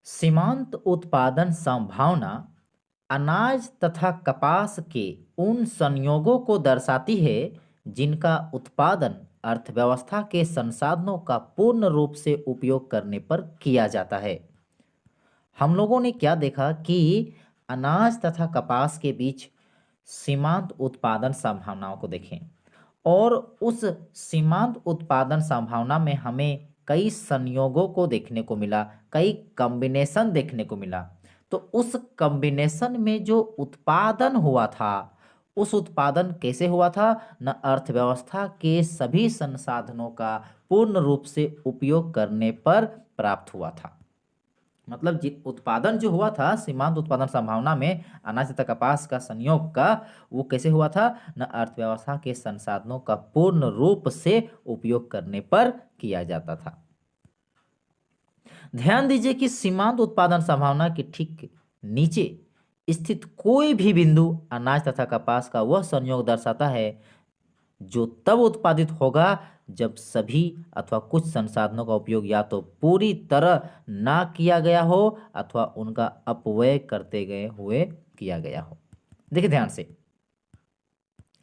सीमांत उत्पादन संभावना अनाज तथा कपास के उन संयोगों को दर्शाती है जिनका उत्पादन अर्थव्यवस्था के संसाधनों का पूर्ण रूप से उपयोग करने पर किया जाता है। हम लोगों ने क्या देखा कि अनाज तथा कपास के बीच सीमांत उत्पादन संभावनाओं को देखें और उस सीमांत उत्पादन संभावना में हमें कई संयोगों को देखने को मिला, कई कॉम्बिनेशन देखने को मिला। तो उस कॉम्बिनेशन में जो उत्पादन हुआ था, उस उत्पादन कैसे हुआ था? न अर्थव्यवस्था के सभी संसाधनों का पूर्ण रूप से उपयोग करने पर प्राप्त हुआ था। मतलब उत्पादन जो हुआ था सीमांत उत्पादन संभावना में अनाज तथा कपास का संयोग का, वो कैसे हुआ था? न अर्थव्यवस्था के संसाधनों का पूर्ण रूप से उपयोग करने पर किया जाता था। ध्यान दीजिए कि सीमांत उत्पादन संभावना के ठीक नीचे स्थित कोई भी बिंदु अनाज तथा कपास का वह संयोग दर्शाता है जो तब उत्पादित होगा जब सभी अथवा कुछ संसाधनों का उपयोग या तो पूरी तरह ना किया गया हो अथवा उनका अपव्यय करते गए हुए किया गया हो। देखिए ध्यान से,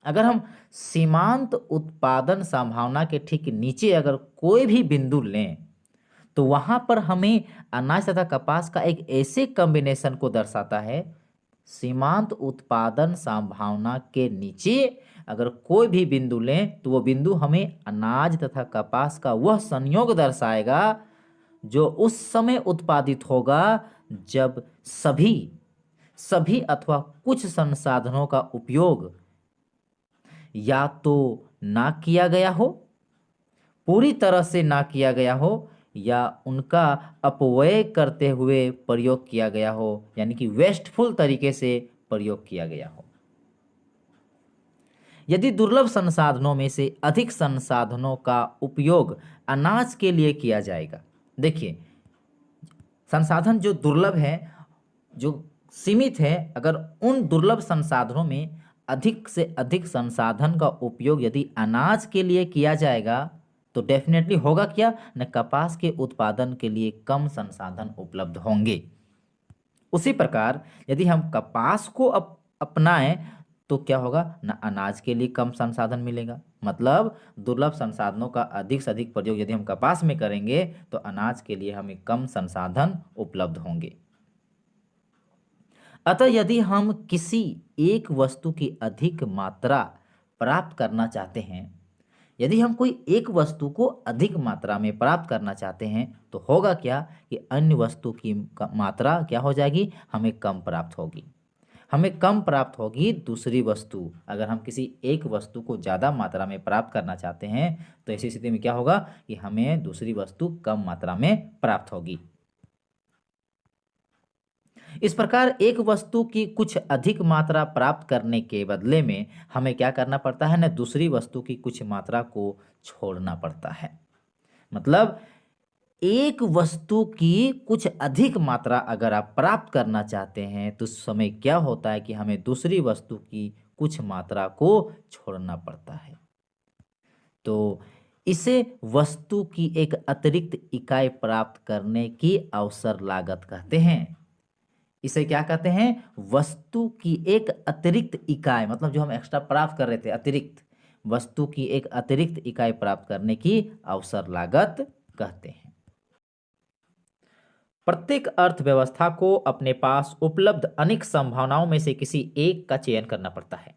अगर हम सीमांत उत्पादन संभावना के ठीक नीचे अगर कोई भी बिंदु लें तो वहां पर हमें अनाज तथा कपास का एक ऐसे कॉम्बिनेशन को दर्शाता है। सीमांत उत्पादन संभावना के नीचे अगर कोई भी बिंदु लें तो वो बिंदु हमें अनाज तथा कपास का वह संयोग दर्शाएगा जो उस समय उत्पादित होगा जब सभी सभी अथवा कुछ संसाधनों का उपयोग या तो ना किया गया हो, पूरी तरह से ना किया गया हो, या उनका अपव्यय करते हुए प्रयोग किया गया हो, यानी कि वेस्टफुल तरीके से प्रयोग किया गया हो। यदि दुर्लभ संसाधनों में से अधिक संसाधनों का उपयोग अनाज के लिए किया जाएगा, देखिए संसाधन जो दुर्लभ है, जो सीमित है, अगर उन दुर्लभ संसाधनों में अधिक से अधिक संसाधन का उपयोग यदि अनाज के लिए किया जाएगा तो डेफिनेटली होगा क्या? न कपास के उत्पादन के लिए कम संसाधन उपलब्ध होंगे। उसी प्रकार यदि हम कपास को अपनाएं तो क्या होगा? न अनाज के लिए कम संसाधन मिलेगा। मतलब दुर्लभ संसाधनों का अधिक से अधिक प्रयोग यदि हम कपास में करेंगे तो अनाज के लिए हमें कम संसाधन उपलब्ध होंगे। अतः यदि हम किसी एक वस्तु की अधिक मात्रा प्राप्त करना चाहते हैं, यदि हम कोई एक वस्तु को अधिक मात्रा में प्राप्त करना चाहते हैं तो होगा क्या कि अन्य वस्तु की मात्रा क्या हो जाएगी? हमें कम प्राप्त होगी। हमें कम प्राप्त होगी दूसरी वस्तु। अगर हम किसी एक वस्तु को ज़्यादा मात्रा में प्राप्त करना चाहते हैं तो ऐसी स्थिति में क्या होगा कि हमें दूसरी वस्तु कम मात्रा में प्राप्त होगी। इस प्रकार एक वस्तु की कुछ अधिक मात्रा प्राप्त करने के बदले में हमें क्या करना पड़ता है? ना दूसरी वस्तु की कुछ मात्रा को छोड़ना पड़ता है। मतलब एक वस्तु की कुछ अधिक मात्रा अगर आप प्राप्त करना चाहते हैं तो उस समय क्या होता है कि हमें दूसरी वस्तु की कुछ मात्रा को छोड़ना पड़ता है। तो इसे वस्तु की एक अतिरिक्त इकाई प्राप्त करने की अवसर लागत कहते हैं। इसे क्या कहते हैं? वस्तु की एक अतिरिक्त इकाई, मतलब जो हम एक्स्ट्रा प्राप्त कर रहे थे, अतिरिक्त वस्तु की एक अतिरिक्त इकाई प्राप्त करने की अवसर लागत कहते हैं। प्रत्येक अर्थव्यवस्था को अपने पास उपलब्ध अनेक संभावनाओं में से किसी एक का चयन करना पड़ता है।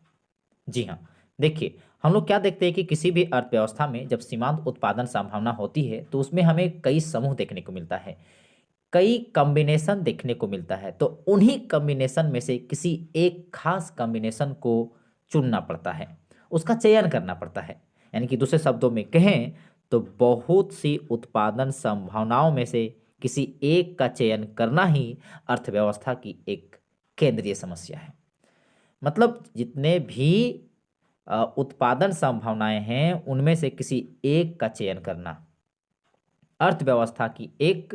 जी हाँ, देखिए हम लोग क्या देखते हैं कि किसी भी अर्थव्यवस्था में जब सीमांत उत्पादन संभावना होती है तो उसमें हमें कई समूह देखने को मिलता है, कई कॉम्बिनेशन देखने को मिलता है। तो उन्हीं कॉम्बिनेशन में से किसी एक खास कॉम्बिनेशन को चुनना पड़ता है, उसका चयन करना पड़ता है। यानी कि दूसरे शब्दों में कहें तो बहुत सी उत्पादन संभावनाओं में से किसी एक का चयन करना ही अर्थव्यवस्था की एक केंद्रीय समस्या है। मतलब जितने भी उत्पादन संभावनाएं हैं उनमें से किसी एक का चयन करना अर्थव्यवस्था की एक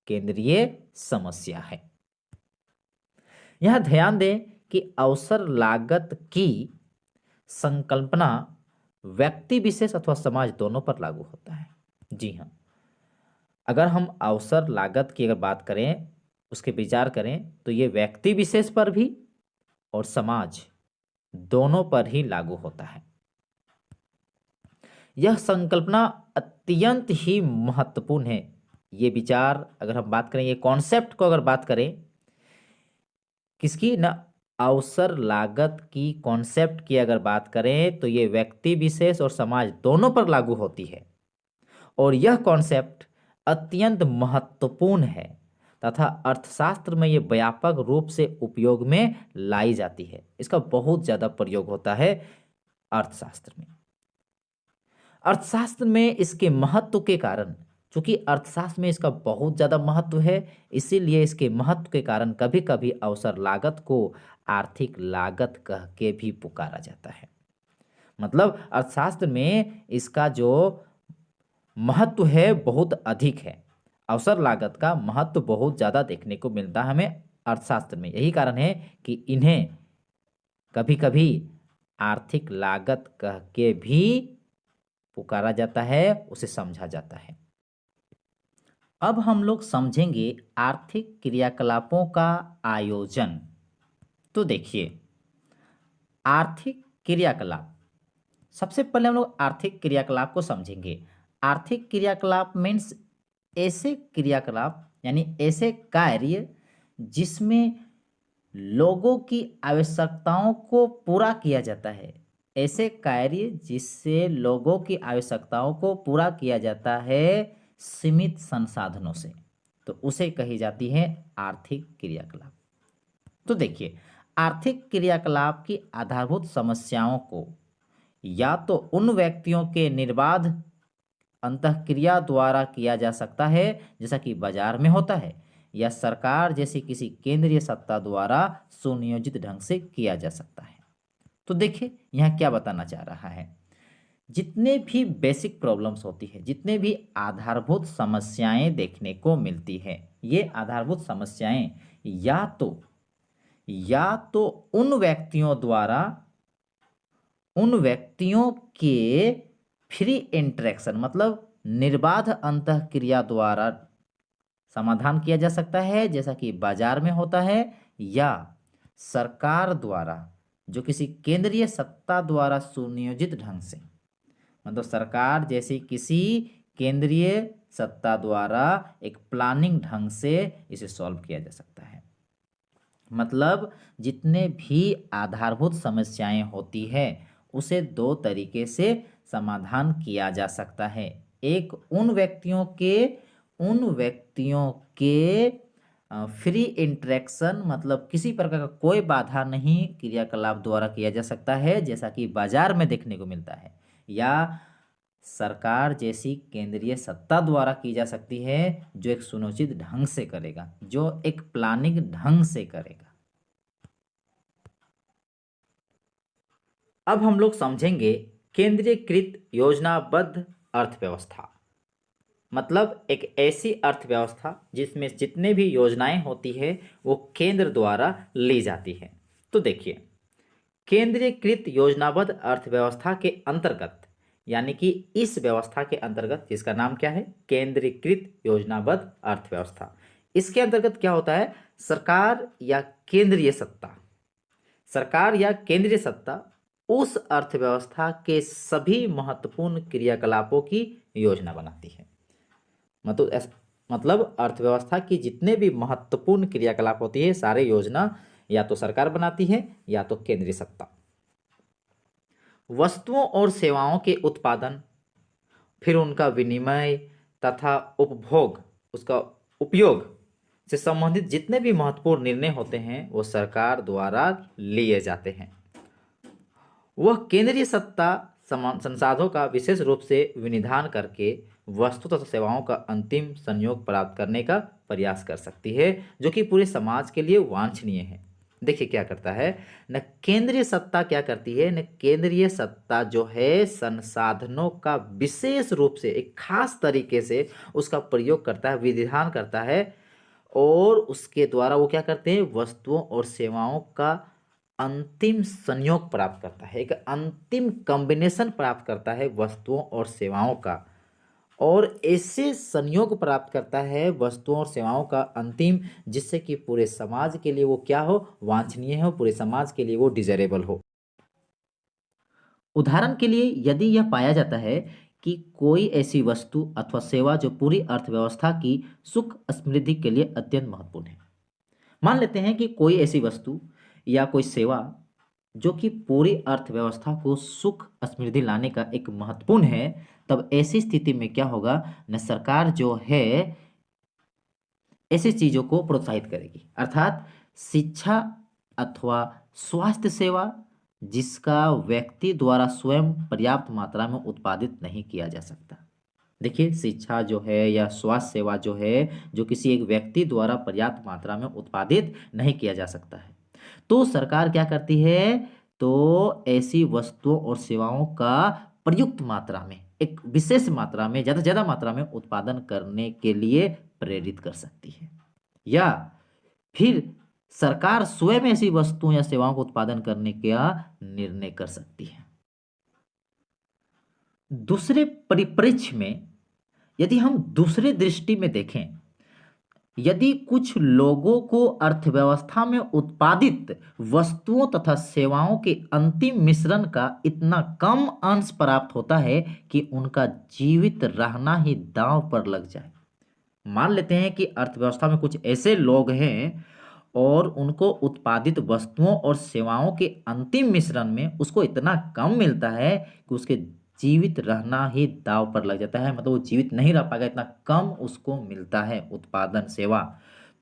केंद्रीय समस्या है। यह ध्यान दें कि अवसर लागत की संकल्पना व्यक्ति विशेष अथवा समाज दोनों पर लागू होता है। जी हाँ, अगर हम अवसर लागत की अगर बात करें उसके विचार करें तो ये व्यक्ति विशेष पर भी और समाज दोनों पर ही लागू होता है। यह संकल्पना अत्यंत ही महत्वपूर्ण है। ये विचार अगर हम बात करें, ये कॉन्सेप्ट को अगर बात करें किसकी ना, अवसर लागत की कॉन्सेप्ट की अगर बात करें तो ये व्यक्ति विशेष और समाज दोनों पर लागू होती है। और यह कॉन्सेप्ट अत्यंत महत्वपूर्ण है तथा अर्थशास्त्र में ये व्यापक रूप से उपयोग में लाई जाती है। इसका बहुत ज़्यादा प्रयोग होता है अर्थशास्त्र में। अर्थशास्त्र में इसके महत्व के कारण, चूंकि अर्थशास्त्र में इसका बहुत ज़्यादा महत्व है, इसीलिए इसके महत्व के कारण कभी कभी अवसर लागत को आर्थिक लागत कह के भी पुकारा जाता है। मतलब अर्थशास्त्र में इसका जो महत्व है बहुत अधिक है। अवसर लागत का महत्व बहुत ज़्यादा देखने को मिलता है हमें अर्थशास्त्र में। यही कारण है कि इन्हें कभी कभी आर्थिक लागत कह के भी पुकारा जाता है, उसे समझा जाता है। अब हम लोग समझेंगे आर्थिक क्रियाकलापों का आयोजन। तो देखिए, आर्थिक क्रियाकलाप, सबसे पहले हम लोग आर्थिक क्रियाकलाप को समझेंगे। आर्थिक क्रियाकलाप मीन्स ऐसे क्रियाकलाप यानी ऐसे कार्य जिसमें लोगों की आवश्यकताओं को पूरा किया जाता है। ऐसे कार्य जिससे लोगों की आवश्यकताओं को पूरा किया जाता है सीमित संसाधनों से, तो उसे कही जाती है आर्थिक क्रियाकलाप। तो देखिए, आर्थिक क्रियाकलाप की आधारभूत समस्याओं को या तो उन व्यक्तियों के निर्बाध अंतःक्रिया द्वारा किया जा सकता है जैसा कि बाजार में होता है, या सरकार जैसी किसी केंद्रीय सत्ता द्वारा सुनियोजित ढंग से किया जा सकता है। तो देखिए यहाँ क्या बताना चाह रहा है, जितने भी बेसिक प्रॉब्लम्स होती है, जितने भी आधारभूत समस्याएं देखने को मिलती है, ये आधारभूत समस्याएं या तो उन व्यक्तियों द्वारा, उन व्यक्तियों के फ्री इंटरेक्शन मतलब निर्बाध अंतःक्रिया द्वारा समाधान किया जा सकता है जैसा कि बाजार में होता है, या सरकार द्वारा जो किसी केंद्रीय सत्ता द्वारा सुनियोजित ढंग से, मतलब सरकार जैसी किसी केंद्रीय सत्ता द्वारा एक प्लानिंग ढंग से इसे सॉल्व किया जा सकता है। मतलब जितने भी आधारभूत समस्याएं होती है उसे दो तरीके से समाधान किया जा सकता है। एक उन व्यक्तियों के फ्री इंटरेक्शन मतलब किसी प्रकार का कोई बाधा नहीं क्रियाकलाप द्वारा किया जा सकता है जैसा कि बाजार में देखने को मिलता है, या सरकार जैसी केंद्रीय सत्ता द्वारा की जा सकती है जो एक सुनियोजित ढंग से करेगा, जो एक प्लानिंग ढंग से करेगा। अब हम लोग समझेंगे केंद्रीकृत योजनाबद्ध अर्थव्यवस्था। मतलब एक ऐसी अर्थव्यवस्था जिसमें जितने भी योजनाएं होती है वो केंद्र द्वारा ली जाती है। तो देखिए, केंद्रीकृत योजनाबद्ध अर्थव्यवस्था के अंतर्गत, यानी कि इस व्यवस्था के अंतर्गत जिसका नाम क्या है, केंद्रीकृत योजनाबद्ध अर्थव्यवस्था, इसके अंतर्गत क्या होता है, सरकार या केंद्रीय सत्ता उस अर्थव्यवस्था के सभी महत्वपूर्ण क्रियाकलापों की योजना बनाती है। मतलब अर्थव्यवस्था की जितने भी महत्वपूर्ण क्रियाकलाप होती है सारे योजना या तो सरकार बनाती है या तो केंद्रीय सत्ता। वस्तुओं और सेवाओं के उत्पादन, फिर उनका विनिमय तथा उपभोग, उसका उपयोग से संबंधित जितने भी महत्वपूर्ण निर्णय होते हैं वो सरकार द्वारा लिए जाते हैं। वह केंद्रीय सत्ता संसाधनों का विशेष रूप से विनिधान करके वस्तु तथा सेवाओं का अंतिम संयोग प्राप्त करने का प्रयास कर सकती है, जो कि पूरे समाज के लिए वांछनीय है। देखिए क्या करता है न, केंद्रीय सत्ता क्या करती है न, केंद्रीय सत्ता जो है संसाधनों का विशेष रूप से एक खास तरीके से उसका प्रयोग करता है, विनिधान करता है, और उसके द्वारा वो क्या करते हैं, वस्तुओं और सेवाओं का अंतिम संयोग प्राप्त करता है, एक अंतिम कॉम्बिनेशन प्राप्त करता है वस्तुओं और सेवाओं का, और ऐसे संयोग प्राप्त करता है वस्तुओं और सेवाओं का अंतिम, जिससे कि पूरे समाज के लिए वो क्या हो, वांछनीय हो, पूरे समाज के लिए वो डिजायरेबल हो। उदाहरण के लिए यदि यह पाया जाता है कि कोई ऐसी वस्तु अथवा सेवा जो पूरी अर्थव्यवस्था की सुख समृद्धि के लिए अत्यंत महत्वपूर्ण है। मान लेते हैं कि कोई ऐसी वस्तु या कोई सेवा जो कि पूरी अर्थव्यवस्था को सुख समृद्धि लाने का एक महत्वपूर्ण है, तब ऐसी स्थिति में क्या होगा, न सरकार जो है ऐसी चीजों को प्रोत्साहित करेगी, अर्थात शिक्षा अथवा स्वास्थ्य सेवा जिसका व्यक्ति द्वारा स्वयं पर्याप्त मात्रा में उत्पादित नहीं किया जा सकता। देखिए, शिक्षा जो है या स्वास्थ्य सेवा जो है, जो किसी एक व्यक्ति द्वारा पर्याप्त मात्रा में उत्पादित नहीं किया जा सकता है, तो सरकार क्या करती है, तो ऐसी वस्तुओं और सेवाओं का प्रयुक्त मात्रा में, एक विशेष मात्रा में, ज़्यादा से ज़्यादा मात्रा में उत्पादन करने के लिए प्रेरित कर सकती है। या फिर सरकार स्वयं ऐसी वस्तुओं या सेवाओं को उत्पादन करने का निर्णय कर सकती है। दूसरे परिप्रेक्ष्य में यदि हम दूसरे दृष्टि में देखें, यदि कुछ लोगों को अर्थव्यवस्था में उत्पादित वस्तुओं तथा सेवाओं के अंतिम मिश्रण का इतना कम अंश प्राप्त होता है कि उनका जीवित रहना ही दांव पर लग जाए। मान लेते हैं कि अर्थव्यवस्था में कुछ ऐसे लोग हैं और उनको उत्पादित वस्तुओं और सेवाओं के अंतिम मिश्रण में उसको इतना कम मिलता है कि उसके जीवित रहना ही दांव पर लग जाता है, मतलब वो जीवित नहीं रह पाएगा, इतना कम उसको मिलता है उत्पादन सेवा।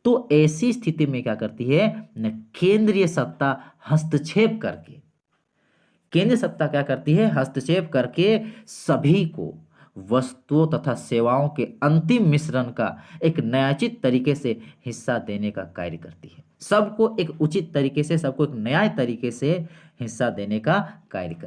तो ऐसी स्थिति में क्या करती है, न केंद्रीय सत्ता हस्तक्षेप करके, केंद्रीय सत्ता क्या करती है, हस्तक्षेप करके सभी को वस्तुओं तथा सेवाओं के अंतिम मिश्रण का एक न्यायोचित तरीके से हिस्सा देने का कार्य करती है। सबको एक उचित तरीके से, सबको एक न्याय तरीके से हिस्सा देने का कार्य करती है।